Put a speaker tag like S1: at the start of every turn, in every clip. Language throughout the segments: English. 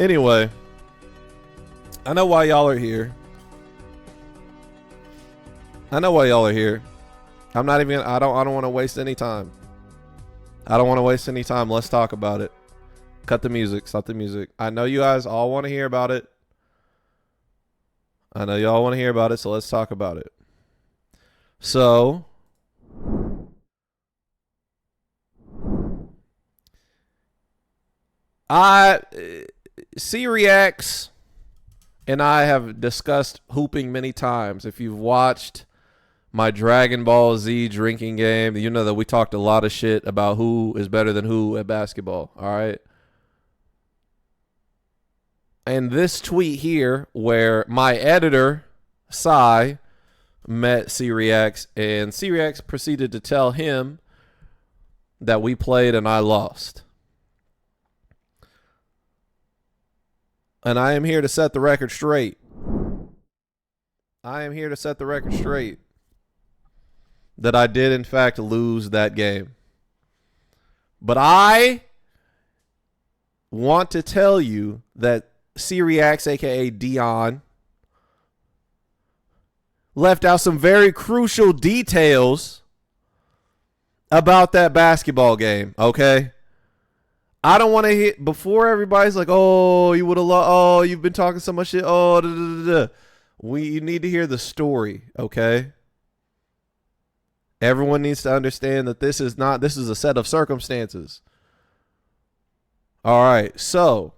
S1: Anyway, I know why y'all are here. I'm not even. I don't want to waste any time. Let's talk about it. Cut the music. Stop the music. I know you guys all want to hear about it. So let's talk about it. So, Seereax and I have discussed hooping many times. If you've watched my Dragon Ball Z drinking game, you know that we talked a lot of shit about who is better than who at basketball. All right. And this tweet here, where my editor, Sai, met Seereax, and Seereax proceeded to tell him that we played and I lost. And I am here to set the record straight. That I did, in fact, lose that game. But I want to tell you that Seereax, a.k.a. Dion, left out some very crucial details about that basketball game, okay? I don't want to hit before everybody's like, oh, you would have lost. Oh, you've been talking so much shit. Oh, you need to hear the story, okay? Everyone needs to understand that this is a set of circumstances. All right, so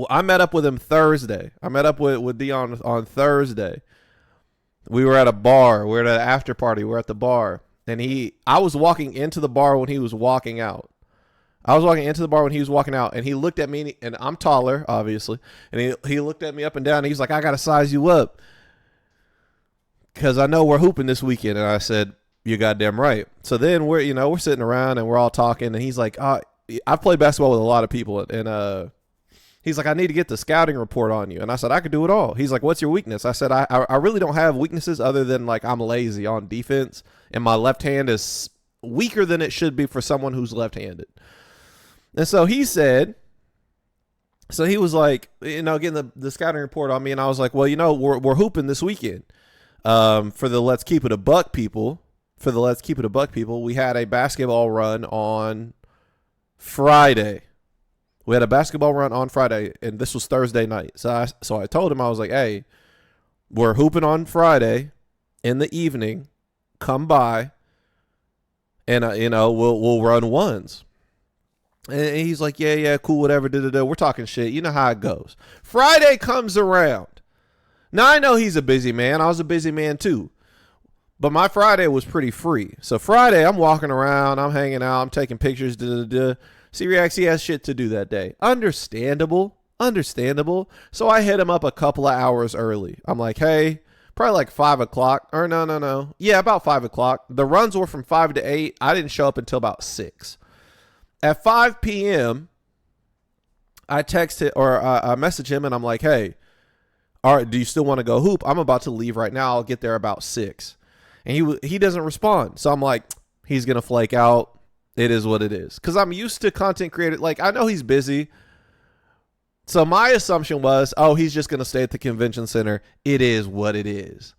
S1: I met up with him Thursday. I met up with Dion on Thursday. We were at a bar. We were at an after party. We were at the bar. And I was walking into the bar when he was walking out. And he looked at me, and I'm taller, obviously. And he looked at me up and down, and he's like, I got to size you up, because I know we're hooping this weekend. And I said, you're goddamn right. So then we're sitting around, and we're all talking, and he's like, I've played basketball with a lot of people, and he's like, I need to get the scouting report on you. And I said, I could do it all. He's like, what's your weakness? I said, I really don't have weaknesses other than, like, I'm lazy on defense, and my left hand is weaker than it should be for someone who's left-handed. And so he was like, getting the scouting report on me, and I was like, well, we're hooping this weekend. For the Let's Keep It a Buck people, we had a basketball run on Friday. And this was Thursday night. So I told him, I was like, hey, we're hooping on Friday in the evening. Come by, and we'll run ones. And he's like, yeah, cool, whatever. We're talking shit. You know how it goes. Friday comes around. Now, I know he's a busy man. I was a busy man too. But my Friday was pretty free. So Friday, I'm walking around. I'm hanging out. I'm taking pictures. Seereax, he has shit to do that day. Understandable. So I hit him up a couple of hours early. I'm like, hey, probably like 5 o'clock. Or no. Yeah, about 5 o'clock. The runs were from 5 to 8. I didn't show up until about 6. At 5 p.m., I message him, and I'm like, hey, all right, do you still want to go hoop? I'm about to leave right now. I'll get there about 6. And he doesn't respond. So I'm like, he's going to flake out. It is what it is. Because I'm used to content creators. Like, I know he's busy. So my assumption was, he's just going to stay at the convention center. It is what it is.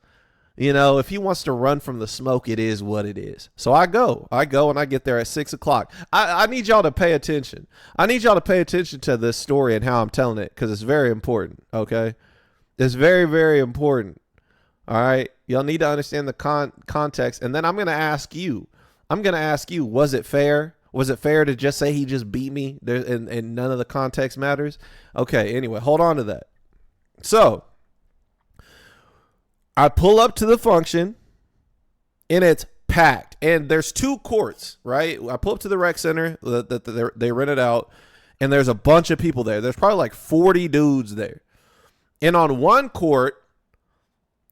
S1: If he wants to run from the smoke, it is what it is. So I go and I get there at 6 o'clock. I need y'all to pay attention. I need y'all to pay attention to this story and how I'm telling it, because it's very important, okay? It's very, very important, all right? Y'all need to understand the context, and then I'm going to ask you, was it fair? Was it fair to just say he just beat me and none of the context matters? Okay, anyway, hold on to that. So I pull up to the function, and it's packed. And there's 2 courts, right? I pull up to the rec center that they rented out, and there's a bunch of people there. There's probably like 40 dudes there. And on one court,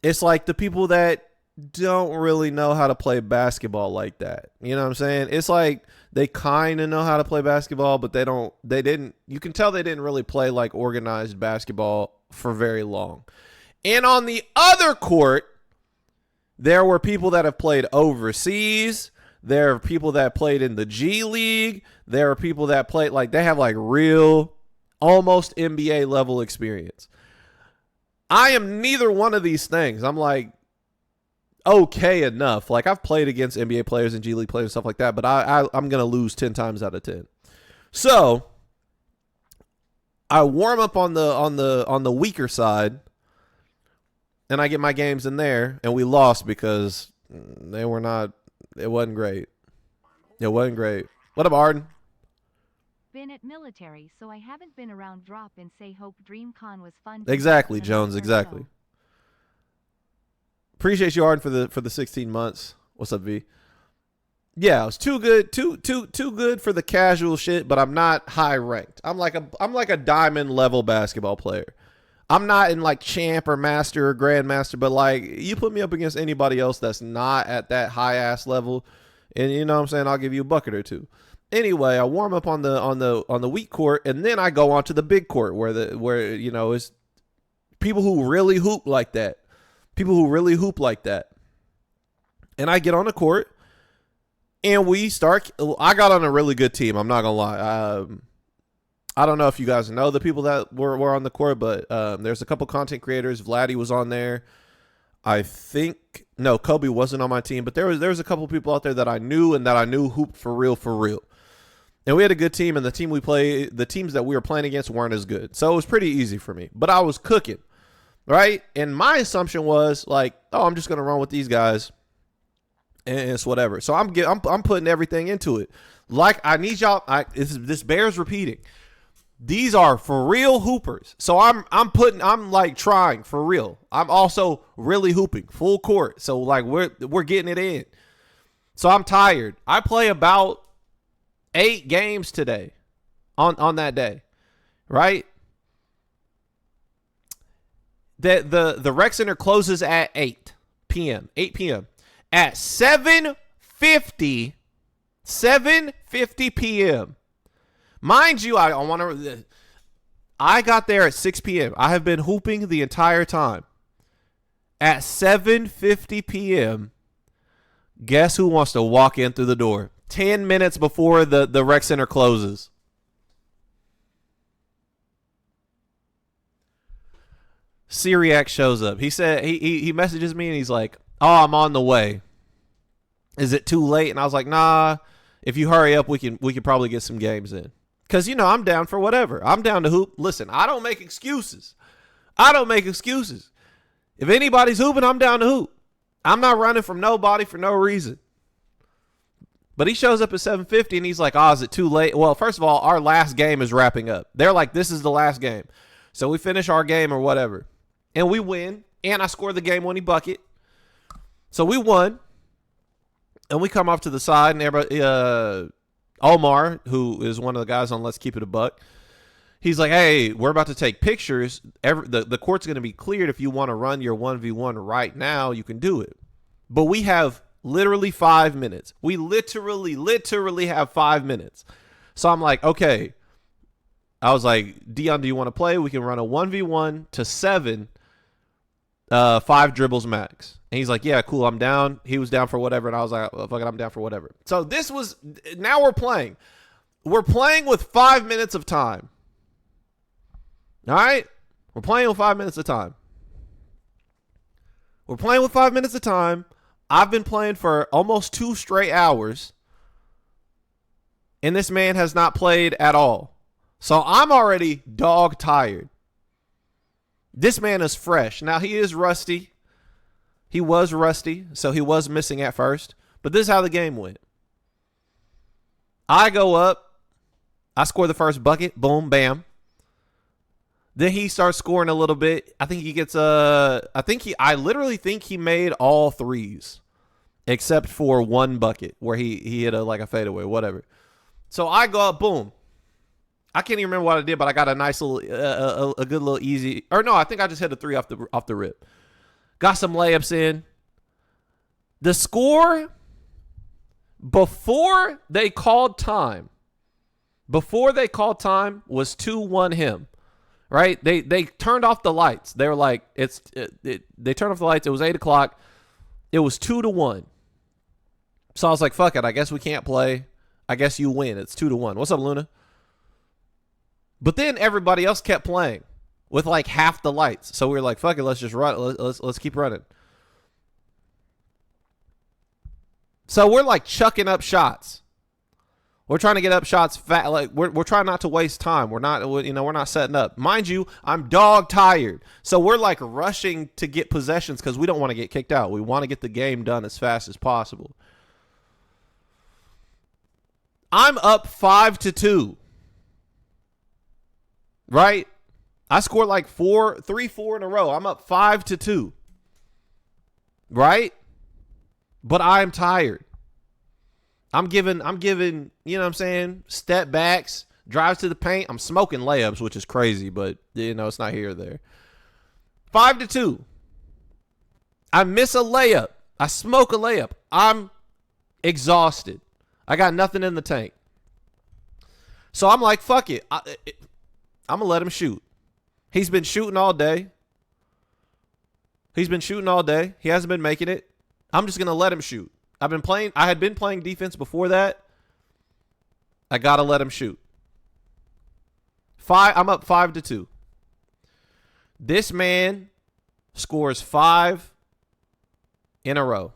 S1: it's like the people that don't really know how to play basketball like that. You know what I'm saying? It's like they kind of know how to play basketball, but you can tell they didn't really play like organized basketball for very long. And on the other court, there were people that have played overseas. There are people that played in the G League. There are people that played, like, they have like real almost NBA level experience. I am neither one of these things. I'm like okay enough. Like I've played against NBA players and G League players and stuff like that, but I'm gonna lose 10 times out of 10. So I warm up on the weaker side, and I get my games in there, and we lost because they were not. It wasn't great. It wasn't great. What up, Arden?
S2: Been at military, so I haven't been around drop and say hope DreamCon was fun.
S1: Exactly, Jones, exactly. Appreciate you, Arden, for the 16 months. What's up, V? Yeah, it was too good, too good for the casual shit, but I'm not high ranked. I'm like a diamond level basketball player. I'm not in like champ or master or grandmaster, but like you put me up against anybody else that's not at that high ass level, and you know what I'm saying, I'll give you a bucket or two. Anyway, I warm up on the weak court, and then I go on to the big court where you know is people who really hoop like that. People who really hoop like that. And I get on the court, and we start. I got on a really good team. I'm not gonna lie. I don't know if you guys know the people that were on the court, but there's a couple content creators. Vladdy was on there. I think no, Kobe wasn't on my team, but there was a couple people out there that I knew and that I knew hooped for real. And we had a good team, and the teams that we were playing against weren't as good, so it was pretty easy for me. But I was cooking, right? And my assumption was like, oh, I'm just gonna run with these guys, and it's whatever. So I'm putting everything into it. Like I need y'all. This bears repeating. These are for real hoopers. So I'm like trying for real. I'm also really hooping full court. So like we're getting it in. So I'm tired. I play about 8 games today on that day, right? The rec center closes at 8 p.m. At 7:50 p.m. Mind you, I got there at 6 p.m. I have been hooping the entire time. At 7:50 p.m., guess who wants to walk in through the door? 10 minutes before the rec center closes. Seereax shows up. He said he messages me and he's like, "Oh, I'm on the way. Is it too late?" And I was like, "Nah. If you hurry up, we can probably get some games in." Because, you know, I'm down for whatever. I'm down to hoop. Listen, I don't make excuses. If anybody's hooping, I'm down to hoop. I'm not running from nobody for no reason. But he shows up at 7:50 and he's like, "Oh, is it too late?" Well, first of all, our last game is wrapping up. They're like, "This is the last game." So we finish our game or whatever. And we win. And I scored the game-winning bucket. So we won. And we come off to the side and everybody, Omar, who is one of the guys on Let's Keep It a Buck, he's like, "Hey, we're about to take pictures. The court's going to be cleared. If you want to run your 1v1 right now, you can do it." But we have literally 5 minutes. We literally have 5 minutes. So I'm like, okay. I was like, "Dion, do you want to play? We can run a 1v1 to 7, 5 dribbles max." And he's like, "Yeah, cool, I'm down." He was down for whatever, and I was like, "Oh, fuck it, I'm down for whatever." So now we're playing. We're playing with 5 minutes of time. All right? We're playing with 5 minutes of time. I've been playing for almost 2 straight hours, and this man has not played at all. So I'm already dog tired. This man is fresh. Now, he is rusty. He was rusty, so he was missing at first. But this is how the game went. I go up. I score the first bucket. Boom, bam. Then he starts scoring a little bit. I think he gets I literally think he made all threes except for one bucket where he hit a fadeaway, whatever. So I go up, boom. I can't even remember what I did, but I got a nice little, a good little easy. Or no, I think I just hit a 3 off the rip. Got some layups in. The score before they called time was 2-1 him. Right? They turned off the lights. They were like, they turned off the lights. It was 8 o'clock. It was 2-1. So I was like, fuck it. I guess we can't play. I guess you win. It's 2-1. What's up, Luna? But then everybody else kept playing with like half the lights. So we were like, fuck it, let's just run. Let's keep running. So we're like chucking up shots. We're trying to get up shots fat. Like we're trying not to waste time. We're not setting up. Mind you, I'm dog tired. So we're like rushing to get possessions because we don't want to get kicked out. We want to get the game done as fast as possible. I'm up 5-2. Right? I scored like 4 in a row. I'm up 5-2. Right? But I'm tired. I'm giving, you know what I'm saying, step backs, drives to the paint. I'm smoking layups, which is crazy, but, it's not here or there. 5-2. I miss a layup. I smoke a layup. I'm exhausted. I got nothing in the tank. So I'm like, fuck it. I'm going to let him shoot. He's been shooting all day. He hasn't been making it. I'm just going to let him shoot. I had been playing defense before that. I got to let him shoot. I'm up 5-2. This man scores 5 in a row.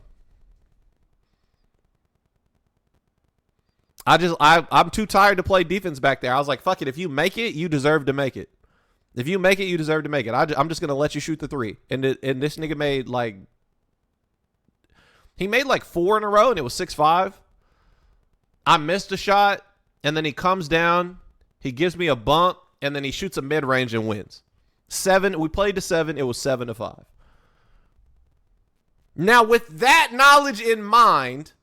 S1: I'm too tired to play defense back there. I was like, fuck it. If you make it, you deserve to make it. If you make it, you deserve to make it. I'm just going to let you shoot the 3. And this nigga made like, he made like 4 in a row and it was 6-5. I missed a shot and then he comes down. He gives me a bump and then he shoots a mid-range and wins. 7. We played to 7. It was 7-5. Now, with that knowledge in mind,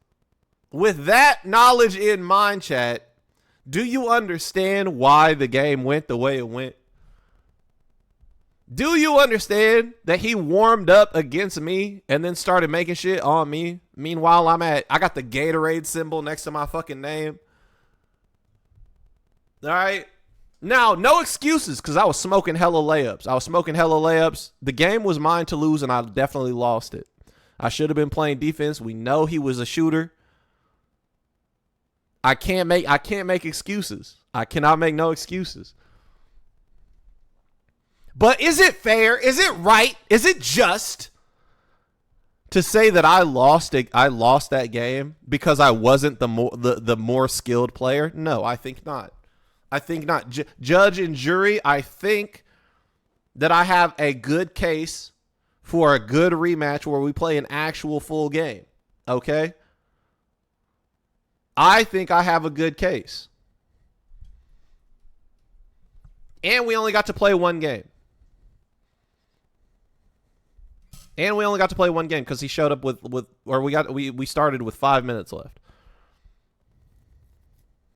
S1: chat, do you understand why the game went the way it went? Do you understand that he warmed up against me and then started making shit on me? Meanwhile, I got the Gatorade symbol next to my fucking name. All right. Now, no excuses because I was smoking hella layups. The game was mine to lose and I definitely lost it. I should have been playing defense. We know he was a shooter. I can't make excuses. I cannot make no excuses. But is it fair? Is it right? Is it just to say that I lost that game because I wasn't the more skilled player? No, I think not. Judge and jury, I think that I have a good case for a good rematch where we play an actual full game. Okay? I think I have a good case. And we only got to play one game. Because he showed up we started with 5 minutes left.